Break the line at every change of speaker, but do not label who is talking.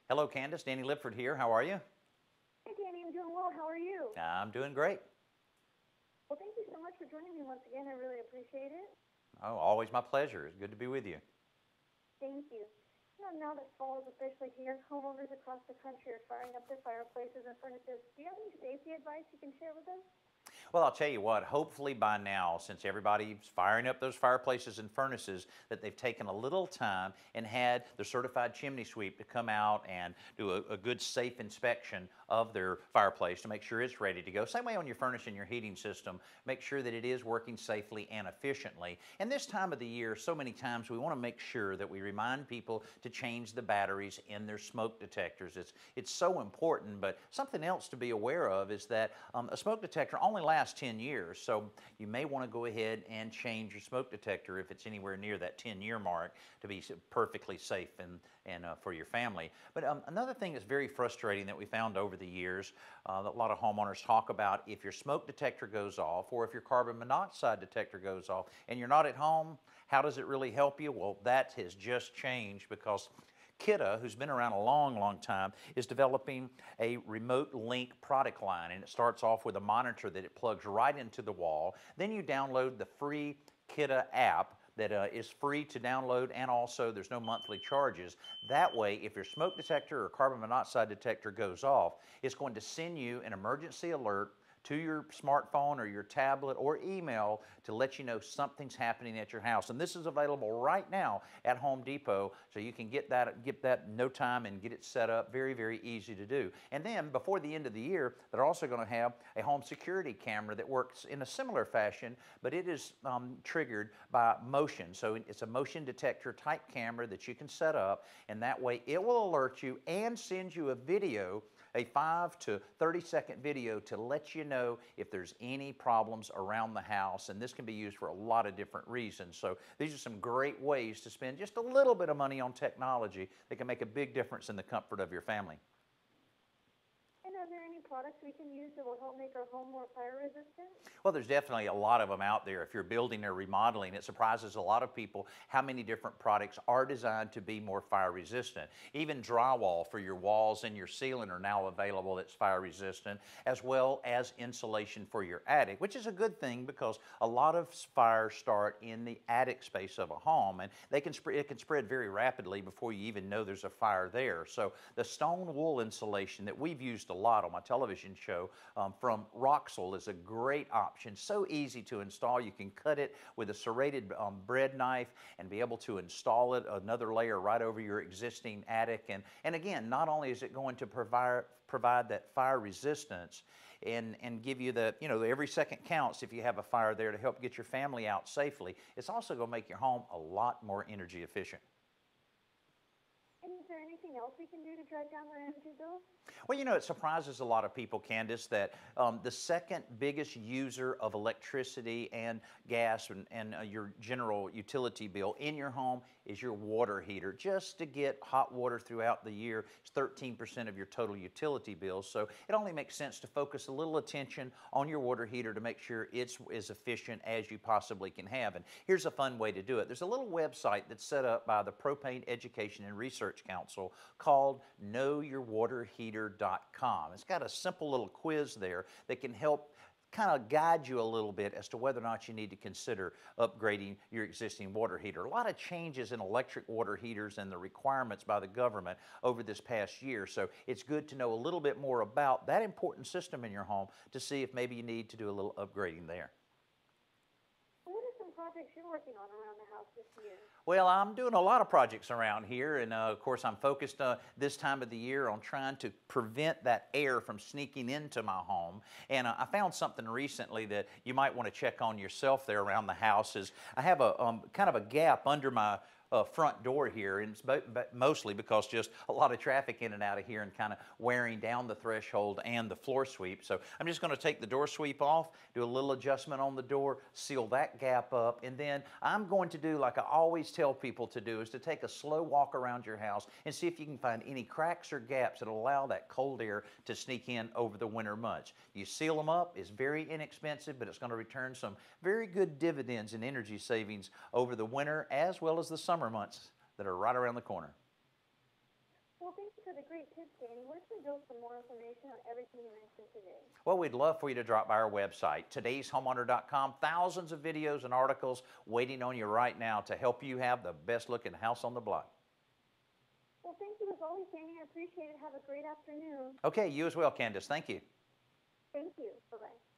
Hello, Candace. Danny Lipford here. How are you?
Hey, Danny, I'm doing well. How are you?
I'm doing great.
Well, thank you so much for joining me once again. I really appreciate it.
Oh, always my pleasure. It's good to be with you.
Thank you. Now that fall is officially here, homeowners across the country are firing up their fireplaces and furnaces. Do you have any safety advice you can share with us?
Well, I'll tell you what, hopefully by now, since everybody's firing up those fireplaces and furnaces, that they've taken a little time and had the certified chimney sweep to come out and do a good safe inspection of their fireplace to make sure it's ready to go. Same way on your furnace and your heating system, make sure that it is working safely and efficiently. And this time of the year, so many times we want to make sure that we remind people to change the batteries in their smoke detectors. It's so important, but something else to be aware of is that a smoke detector only lasts 10 years, so you may want to go ahead and change your smoke detector if it's anywhere near that 10-year mark to be perfectly safe and for your family. But another thing that's very frustrating that we found over the years that a lot of homeowners talk about, if your smoke detector goes off or if your carbon monoxide detector goes off and you're not at home, how does it really help you? Well, that has just changed because Kidde, who's been around a long time, is developing a remote link product line, and it starts off with a monitor that it plugs right into the wall. Then you download the free Kidde app that is free to download, and also there's no monthly charges. That way, if your smoke detector or carbon monoxide detector goes off, it's going to send you an emergency alert to your smartphone or your tablet or email to let you know something's happening at your house. And this is available right now at Home Depot, so you can get that in no time and get it set up. Very easy to do. And then before the end of the year, they're also going to have a home security camera that works in a similar fashion, but it is triggered by motion. So it's a motion detector type camera that you can set up, and that way it will alert you and send you a video, a 5 to 30-second video to let you know if there's any problems around the house. And this can be used for a lot of different reasons. So these are some great ways to spend just a little bit of money on technology that can make a big difference in the comfort of your family.
And are there any products we can use that will help make our home more fire resistant?
Well, there's definitely a lot of them out there. If you're building or remodeling, it surprises a lot of people how many different products are designed to be more fire resistant. Even drywall for your walls and your ceiling are now available that's fire resistant, as well as insulation for your attic, which is a good thing because a lot of fires start in the attic space of a home, and it can spread very rapidly before you even know there's a fire there. So the stone wool insulation that we've used a lot on my television show from Roxel is a great option. So easy to install. You can cut it with a serrated bread knife and be able to install it another layer right over your existing attic. And again, not only is it going to provide that fire resistance and give you the, every second counts if you have a fire there to help get your family out safely, it's also going to make your home a lot more energy efficient.
And is there anything else we can do to drive down our energy bills?
Well, it surprises a lot of people, Candace, that the second biggest user of electricity and gas and your general utility bill in your home is your water heater. Just to get hot water throughout the year is 13% of your total utility bill. So it only makes sense to focus a little attention on your water heater to make sure it's as efficient as you possibly can have. And here's a fun way to do it. There's a little website that's set up by the Propane Education and Research Council called KnowYourWaterHeater.com. It's got a simple little quiz there that can help kind of guide you a little bit as to whether or not you need to consider upgrading your existing water heater. A lot of changes in electric water heaters and the requirements by the government over this past year, so it's good to know a little bit more about that important system in your home to see if maybe you need to do a little upgrading there.
What are some projects you're working on around the house this year?
Well, I'm doing a lot of projects around here, and of course I'm focused this time of the year on trying to prevent that air from sneaking into my home. And I found something recently that you might want to check on yourself there around the house. Is I have a kind of a gap under my front door here, and it's mostly because just a lot of traffic in and out of here and kind of wearing down the threshold and the floor sweep. So I'm just going to take the door sweep off, do a little adjustment on the door, seal that gap up, and then I'm going to do like I always tell people to do, is to take a slow walk around your house and see if you can find any cracks or gaps that allow that cold air to sneak in over the winter months. You seal them up, it's very inexpensive, but it's going to return some very good dividends in energy savings over the winter as well as the summer months that are right around the corner.
Well, thank you for the great tips, Danny. Where can we go for more information on everything you mentioned today?
Well, we'd love for you to drop by our website, todayshomeowner.com. Thousands of videos and articles waiting on you right now to help you have the best looking house on the block.
Well, thank you as always, Danny. I appreciate it. Have a great afternoon.
Okay, you as well, Candace. Thank you.
Thank you. Bye-bye.